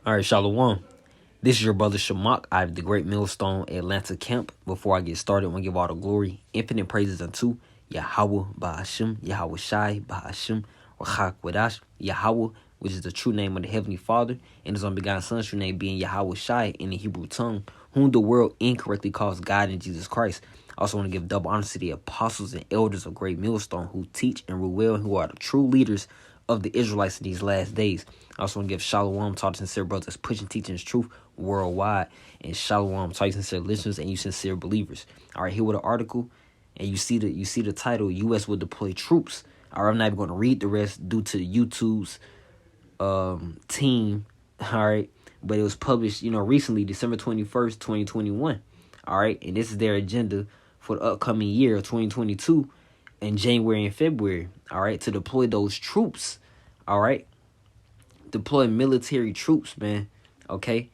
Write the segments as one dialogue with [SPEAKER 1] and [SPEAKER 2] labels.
[SPEAKER 1] All right, Shalom. This is your brother Shamak. I have the Great Millstone Atlanta camp. Before I get started, I want to give all the glory, infinite praises unto Yahweh Ba'ashim, Yahweh Shai Ba'ashim, Rachak Wadash, Yahweh, which is the true name of the Heavenly Father, and his unbegotten Son's true name being Yahweh Shai in the Hebrew tongue, whom the world incorrectly calls God in Jesus Christ. I also want to give double honor to the apostles and elders of Great Millstone who teach and rule well and who are the true leaders of the Israelites in these last days. I also want to give shalom to all the sincere brothers pushing, teaching his truth worldwide, and shalom to all you sincere listeners and you sincere believers. All right, here with an article, and you see the title: U.S. will deploy troops. All right, I'm not even going to read the rest due to YouTube's team. All right, but it was published, recently, December 21st, 2021. All right, and this is their agenda for the upcoming year of 2022 in January and February. All right, to deploy those troops. All right, deploy military troops, man. Okay,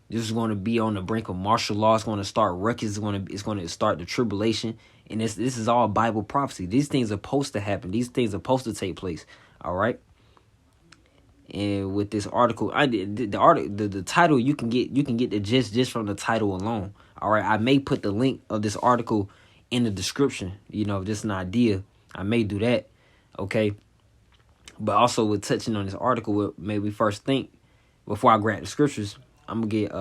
[SPEAKER 1] this is going to be on the brink of martial law. It's going to start ruckus. It's going to start the tribulation, and this is all Bible prophecy. These things are supposed to happen. These things are supposed to take place. All right. And with this article, the title, you can get the gist just from the title alone. All right, I may put the link of this article in the description. Just an idea. I may do that. Okay. But also with touching on this article, what made me first think before I grab the scriptures, I'm gonna get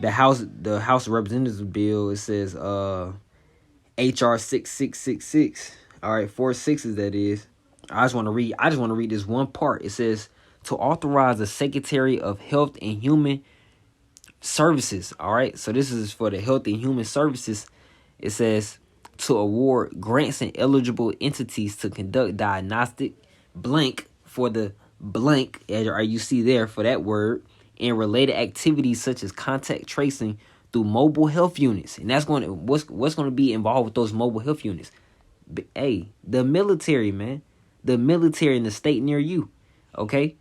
[SPEAKER 1] the House of Representatives bill. It says HR 6666. All right, 4 sixes that is. I just want to read this one part. It says to authorize the Secretary of Health and Human Services. All right, so this is for the Health and Human Services. It says to award grants and eligible entities to conduct diagnostic blank for the blank, as you see there for that word, and related activities such as contact tracing through mobile health units. And that's going to what's going to be involved with those mobile health units. Hey, the military, man. The military in the state near you. Okay?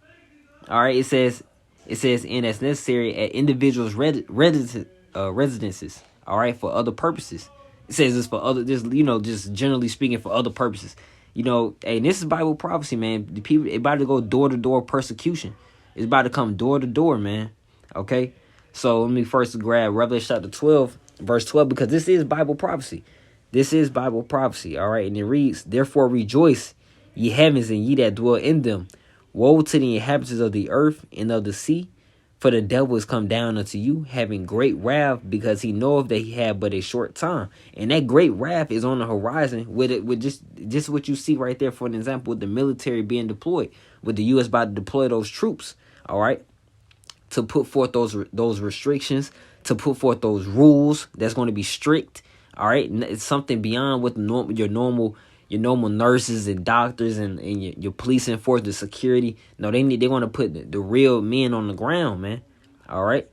[SPEAKER 1] All right, it says and as necessary at individuals' residences. All right, for other purposes. It says it's for other, just generally speaking, for other purposes. Hey, this is Bible prophecy, man. The people, it's about to go door-to-door persecution. It's about to come door-to-door, man. Okay? So let me first grab Revelation chapter 12, verse 12, because this is Bible prophecy. This is Bible prophecy, all right? And it reads, therefore rejoice, ye heavens, and ye that dwell in them. Woe to the inhabitants of the earth and of the sea, for the devil is come down unto you, having great wrath, because he knoweth that he had but a short time. And that great wrath is on the horizon with just what you see right there, for an example, with the military being deployed, with the U.S. about to deploy those troops, all right, to put forth those restrictions, to put forth those rules that's going to be strict, all right. It's something beyond what your normal nurses and doctors and your police enforcement, security. No, they want to put the real men on the ground, man. All right.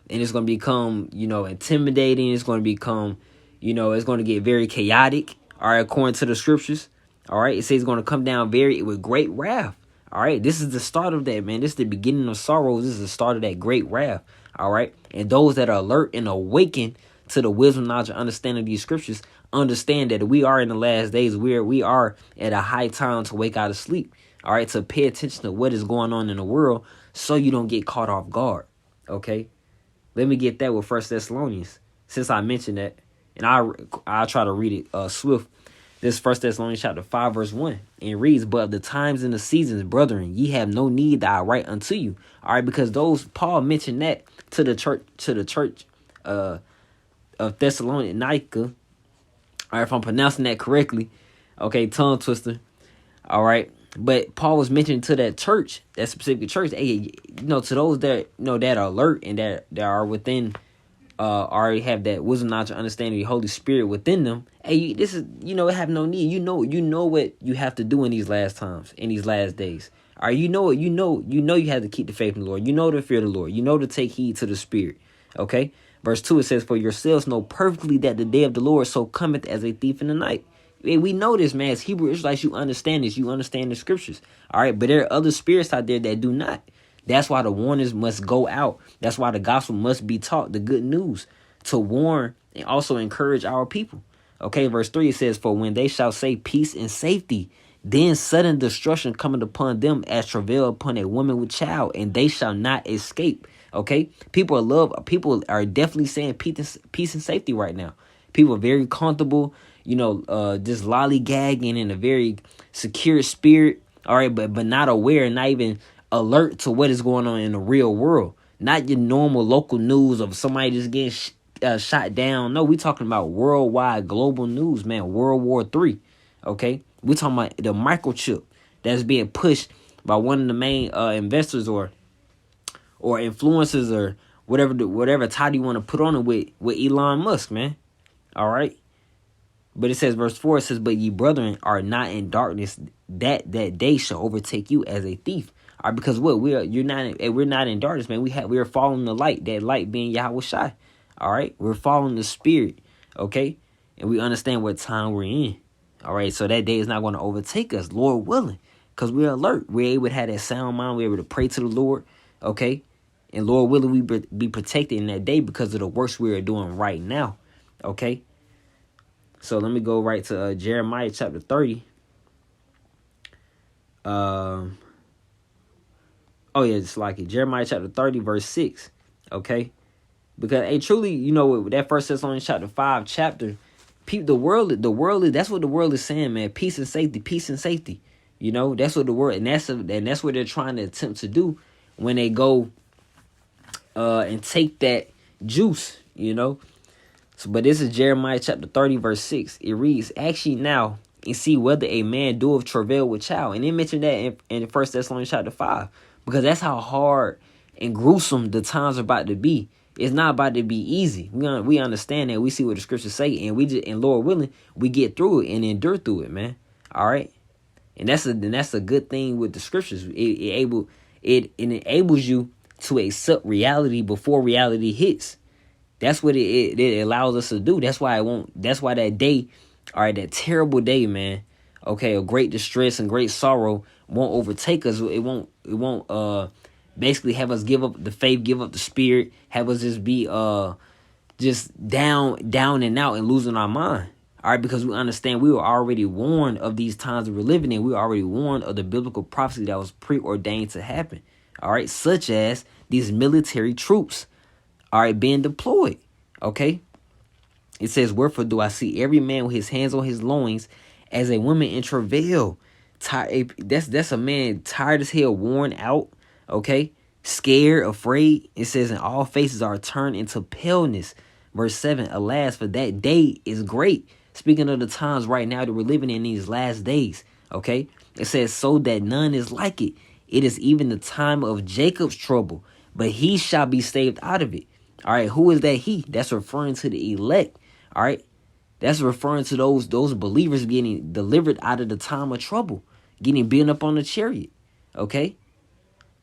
[SPEAKER 1] And it's going to become, intimidating. It's going to become, it's going to get very chaotic. All right. According to the scriptures. All right. It says it's going to come down with great wrath. All right. This is the start of that, man. This is the beginning of sorrows. This is the start of that great wrath. All right. And those that are alert and awakened to the wisdom, knowledge, and understanding of these scriptures understand that we are in the last days. We are at a high time to wake out of sleep. All right, to pay attention to what is going on in the world, so you don't get caught off guard. Okay, let me get that with 1 Thessalonians, since I mentioned that, and I'll try to read it swift. This 1 Thessalonians chapter 5 verse 1, and it reads, "But of the times and the seasons, brethren, ye have no need that I write unto you." All right, because Paul mentioned that to the church of Thessalonica. All right, if I'm pronouncing that correctly. Okay, tongue twister. All right. But Paul was mentioning to that church, that specific church, hey, to those that, that are alert and that are within, already have that wisdom, knowledge, and understanding of the Holy Spirit within them. Hey, this is, have no need. You know what you have to do in these last times, in these last days. All right, you know you have to keep the faith in the Lord. You know to fear the Lord. You know to take heed to the Spirit. Okay. Verse 2, it says, for yourselves know perfectly that the day of the Lord so cometh as a thief in the night. We know this, man. As Hebrew Israelites, you understand this. You understand the scriptures. All right. But there are other spirits out there that do not. That's why the warnings must go out. That's why the gospel must be taught, the good news, to warn and also encourage our people. Okay. Verse 3, it says, for when they shall say peace and safety, Then sudden destruction coming upon them as travail upon a woman with child, and they shall not escape. Okay, people are definitely saying peace and safety right now. People are very comfortable, just lollygagging in a very secure spirit. All right, but not aware, not even alert to what is going on in the real world. Not your normal local news of somebody just getting shot down. No, we talking about worldwide global news, man. World War III. Okay, we talking about the microchip that's being pushed by one of the main investors or influencers or whatever title you want to put on it with Elon Musk, man. All right. But it says, verse 4, it says, but ye brethren are not in darkness, that day shall overtake you as a thief. All right, because what we're not in darkness, man. We are following the light, that light being Yahweh Shai. All right, we're following the spirit, okay, and we understand what time we're in. All right, so that day is not going to overtake us, Lord willing, because we're alert. We're able to have that sound mind. We're able to pray to the Lord, okay, and Lord willing, we be protected in that day because of the works we are doing right now, okay. So let me go right to Jeremiah chapter 30. It's like it. Jeremiah chapter 30, verse 6. Okay? Because, truly, that First Thessalonians chapter 5 chapter, the world is, that's what the world is saying, man. Peace and safety, peace and safety. That's what the world, and that's what they're trying to attempt to do when they go and take that juice, So, but this is Jeremiah chapter 30, verse 6. It reads, ask ye now and see whether a man doeth travail with child. And they mentioned that in 1 Thessalonians chapter 5. Because that's how hard and gruesome the times are about to be. It's not about to be easy. We understand that. We see what the scriptures say. And Lord willing, we get through it and endure through it, man. All right? And that's a good thing with the scriptures. It enables you to accept reality before reality hits. That's what it allows us to do. That's why that day, all right, that terrible day, man, okay, of great distress and great sorrow won't overtake us. It won't basically have us give up the faith, give up the spirit, have us just be just down and out and losing our mind. All right, because we understand we were already warned of these times that we're living in. We were already warned of the biblical prophecy that was preordained to happen. All right, such as these military troops, all right, being deployed. Okay, it says, wherefore do I see every man with his hands on his loins as a woman in travail. That's a man tired as hell, worn out, okay, scared, afraid. It says, and all faces are turned into paleness. Verse 7, alas, for that day is great. Speaking of the times right now that we're living in these last days, okay, it says, so that none is like it. It is even the time of Jacob's trouble, but he shall be saved out of it. All right, who is that he? That's referring to the elect. All right, that's referring to those believers getting delivered out of the time of trouble, getting beaten up on the chariot. Okay,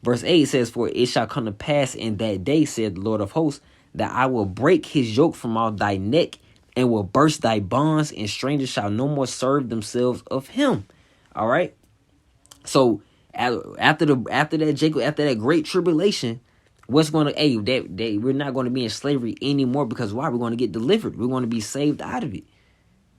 [SPEAKER 1] verse 8 says, for it shall come to pass in that day, said the Lord of hosts, that I will break his yoke from off thy neck and will burst thy bonds, and strangers shall no more serve themselves of him. All right, so after that great tribulation, what's going to, we're not going to be in slavery anymore, because why? We're going to get delivered. We're going to be saved out of it.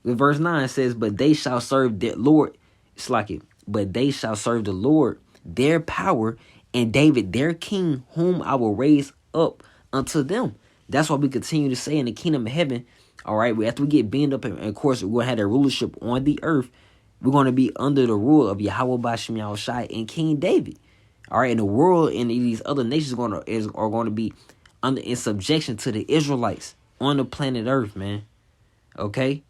[SPEAKER 1] Verse 9 says, but they shall serve the Lord. It's like it. But they shall serve the Lord, their power, and David, their king, whom I will raise up unto them. That's why we continue to say in the kingdom of heaven, all right, after we get beamed up, and of course, we're going to have that rulership on the earth. We're going to be under the rule of Yahweh Ba'Shem Yahushai and King David. All right, and the world and these other nations are going to be in subjection to the Israelites on the planet Earth, man. Okay.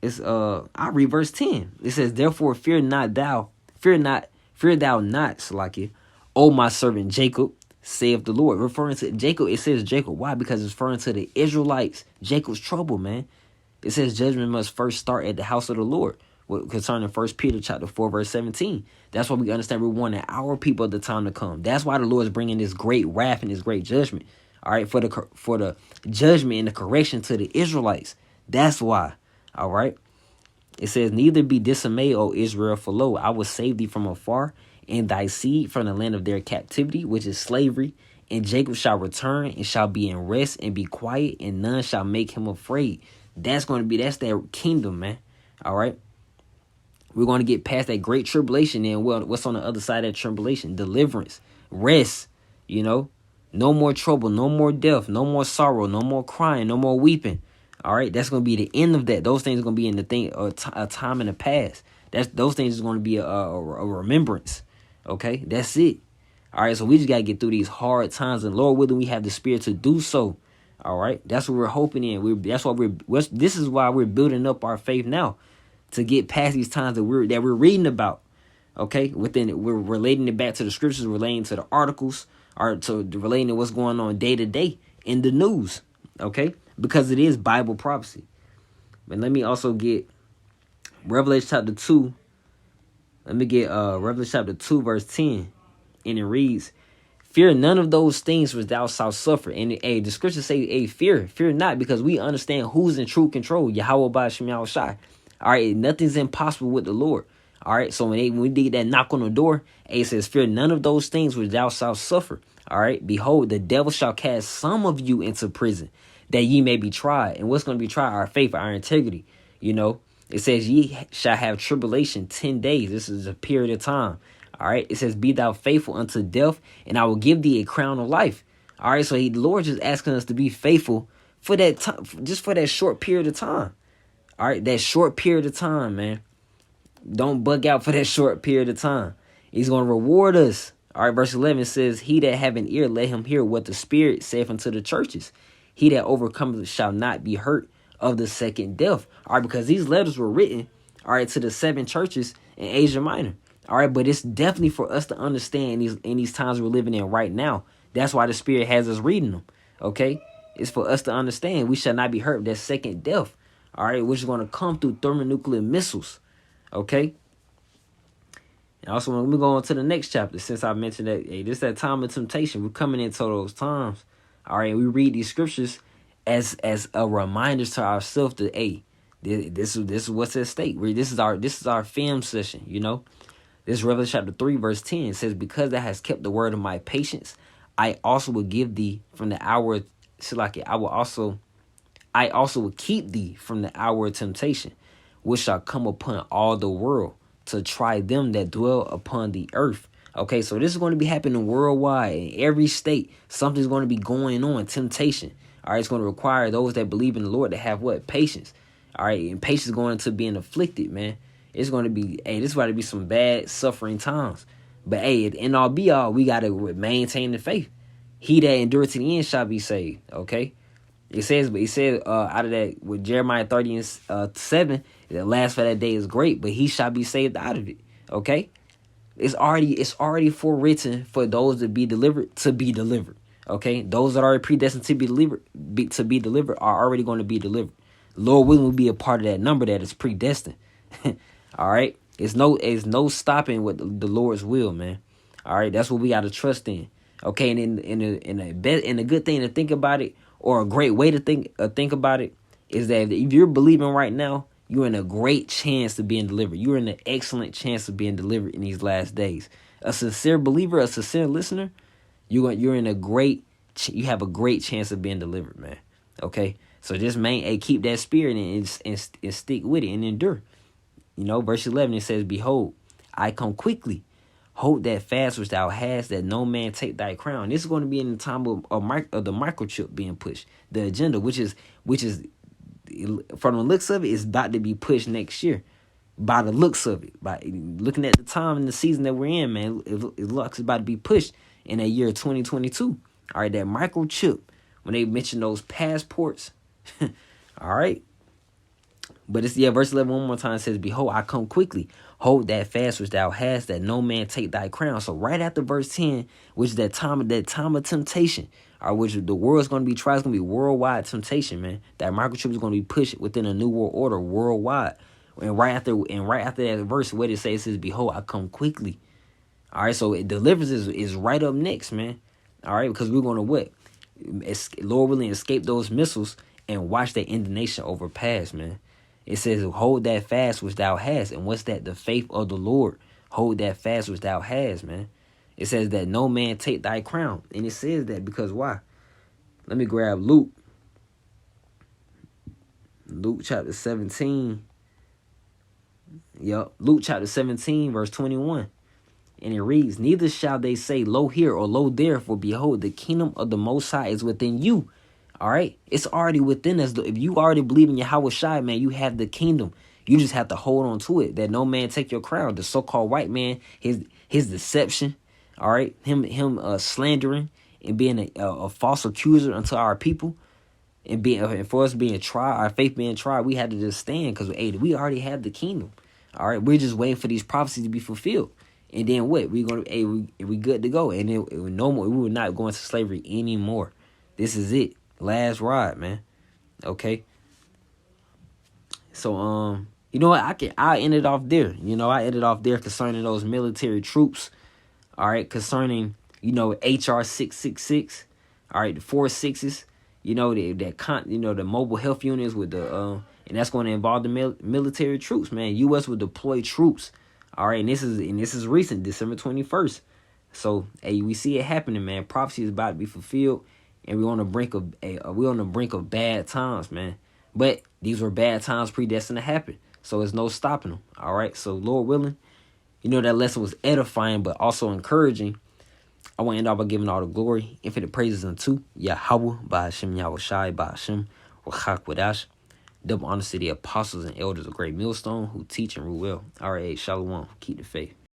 [SPEAKER 1] It's I read verse 10. It says, therefore fear thou not, Salakia, O my servant Jacob, saith the Lord. Referring to Jacob, it says Jacob. Why? Because it's referring to the Israelites. Jacob's trouble, man. It says judgment must first start at the house of the Lord. Concerning 1 Peter chapter 4, verse 17. That's why we understand we're warning our people at the time to come. That's why the Lord is bringing this great wrath and this great judgment. All right, for the judgment and the correction to the Israelites. That's why. All right. It says, neither be dismayed, O Israel, for lo, I will save thee from afar, and thy seed from the land of their captivity, which is slavery. And Jacob shall return and shall be in rest and be quiet, and none shall make him afraid. That's their kingdom, man. All right. We're going to get past that great tribulation. And what's on the other side of that tribulation? Deliverance, rest, you know, no more trouble, no more death, no more sorrow, no more crying, no more weeping. All right, that's going to be the end of that. Those things are going to be in the thing, a time in the past. Those things is going to be a remembrance. Okay, that's it. All right, so we just got to get through these hard times, and Lord willing, we have the spirit to do so. All right, that's what we're hoping in. This is why we're building up our faith now, to get past these times that we're reading about. Okay, we're relating it back to the scriptures, relating to the articles, or to relating to what's going on day to day in the news. Okay, because it is Bible prophecy. But let me also get Revelation chapter 2. Let me get Revelation chapter 2 verse 10. And it reads, fear none of those things which thou shalt suffer. And the scriptures say, fear not, because we understand who's in true control. Yahweh Ba'Shem Yahushai. All right, nothing's impossible with the Lord. All right, so when we did that knock on the door, it says, fear none of those things which thou shalt suffer. All right, behold, the devil shall cast some of you into prison, that ye may be tried. And what's going to be tried? Our faith, our integrity. You know, it says, ye shall have tribulation 10 days. This is a period of time. All right, it says, be thou faithful unto death, and I will give thee a crown of life. All right, so the Lord just asking us to be faithful for that time, just for that short period of time. All right, that short period of time, man. Don't bug out for that short period of time. He's going to reward us. All right, verse 11 says, he that have an ear, let him hear what the Spirit saith unto the churches. He that overcometh shall not be hurt of the second death. All right, because these letters were written, all right, to the 7 churches in Asia Minor. All right, but it's definitely for us to understand in these times we're living in right now. That's why the Spirit has us reading them. Okay, it's for us to understand we shall not be hurt of that second death. All right, which is going to come through thermonuclear missiles. Okay. And also, when we go on to the next chapter, since I mentioned that, hey, this is that time of temptation. We're coming into those times. All right, we read these scriptures as a reminder to ourselves that, hey, this is what's at stake. This is our film session. You know, this Revelation chapter 3 verse 10 says, because thou hast kept the word of my patience, I also will give thee from the hour. I also will keep thee from the hour of temptation, which shall come upon all the world, to try them that dwell upon the earth. Okay, so this is going to be happening worldwide. In every state, something's going to be going on. Temptation. All right, it's going to require those that believe in the Lord to have what? Patience. All right, and patience is going to being afflicted, man. It's going to be, this is about to be some bad suffering times. But hey, at the end all be all, we got to maintain the faith. He that endureth to the end shall be saved. Okay. It says out of that with Jeremiah 30:7, the last for that day is great, but he shall be saved out of it. Okay, it's already forewritten for those to be delivered. Okay, those that are predestined to be delivered are already going to be delivered. Lord willing, will be a part of that number that is predestined. All right, it's no stopping with the Lord's will, man. All right, that's what we got to trust in. Okay, and in a good thing to think about it, or a great way to think about it, is that if you're believing right now, you're in a great chance of being delivered. You're in an excellent chance of being delivered in these last days. A sincere believer, a sincere listener, you have a great chance of being delivered, man. Okay, so just keep that spirit and stick with it and endure. You know, verse 11 it says, "Behold, I come quickly. Hold that fast which thou hast, that no man take thy crown." This is going to be in the time of the microchip being pushed. The agenda, which is from the looks of it, is about to be pushed next year. By the looks of it, by looking at the time and the season that we're in, man, it looks about to be pushed in that year 2022. All right, that microchip. When they mention those passports, all right. But it's verse 11 one more time says, "Behold, I come quickly. Hold that fast which thou hast, that no man take thy crown." So right after verse 10, which is that time of temptation, or which the world's going to be tried, it's going to be worldwide temptation, man. That microchip is going to be pushed within a new world order worldwide. And right after that verse, what it says is, "Behold, I come quickly." All right, so deliverance is right up next, man. All right, because we're going to what? Lord willing, escape those missiles and watch that indignation overpass, man. It says, "Hold that fast which thou hast." And what's that? The faith of the Lord. Hold that fast which thou hast, man. It says that no man take thy crown. And it says that because why? Let me grab Luke. Luke chapter 17. Yep. Luke chapter 17, verse 21. And it reads, neither shall they say, lo here or lo there, for behold, the kingdom of the Most High is within you. All right? It's already within us. If you already believe in Yahweh Shai, man, you have the kingdom. You just have to hold on to it, that no man take your crown. The so-called white man, his deception, all right? Him slandering and being a false accuser unto our people. And for us being tried, our faith being tried, we had to just stand because we already have the kingdom. All right, we're just waiting for these prophecies to be fulfilled, and then what? We good to go, and no more. We were not going to slavery anymore. This is it, last ride, man. Okay. So you know what? I end it off there. I ended off there concerning those military troops. All right, concerning HR 666. All right, the 4 6s. The mobile health units with the and that's going to involve the military troops, man. U.S. will deploy troops. All right, and this is recent, December 21st. So we see it happening, man. Prophecy is about to be fulfilled, and we're on the brink of bad times, man. But these were bad times predestined to happen, so there's no stopping them. All right, so Lord willing, that lesson was edifying but also encouraging. I want to end off by giving all the glory, infinite praises unto Yahweh, by Hashem, Yahweh Shai, by Hashem, Wachak Wadash. Double honor to the apostles and elders of Great Millstone who teach and rule well. All right, Shalom. Keep the faith.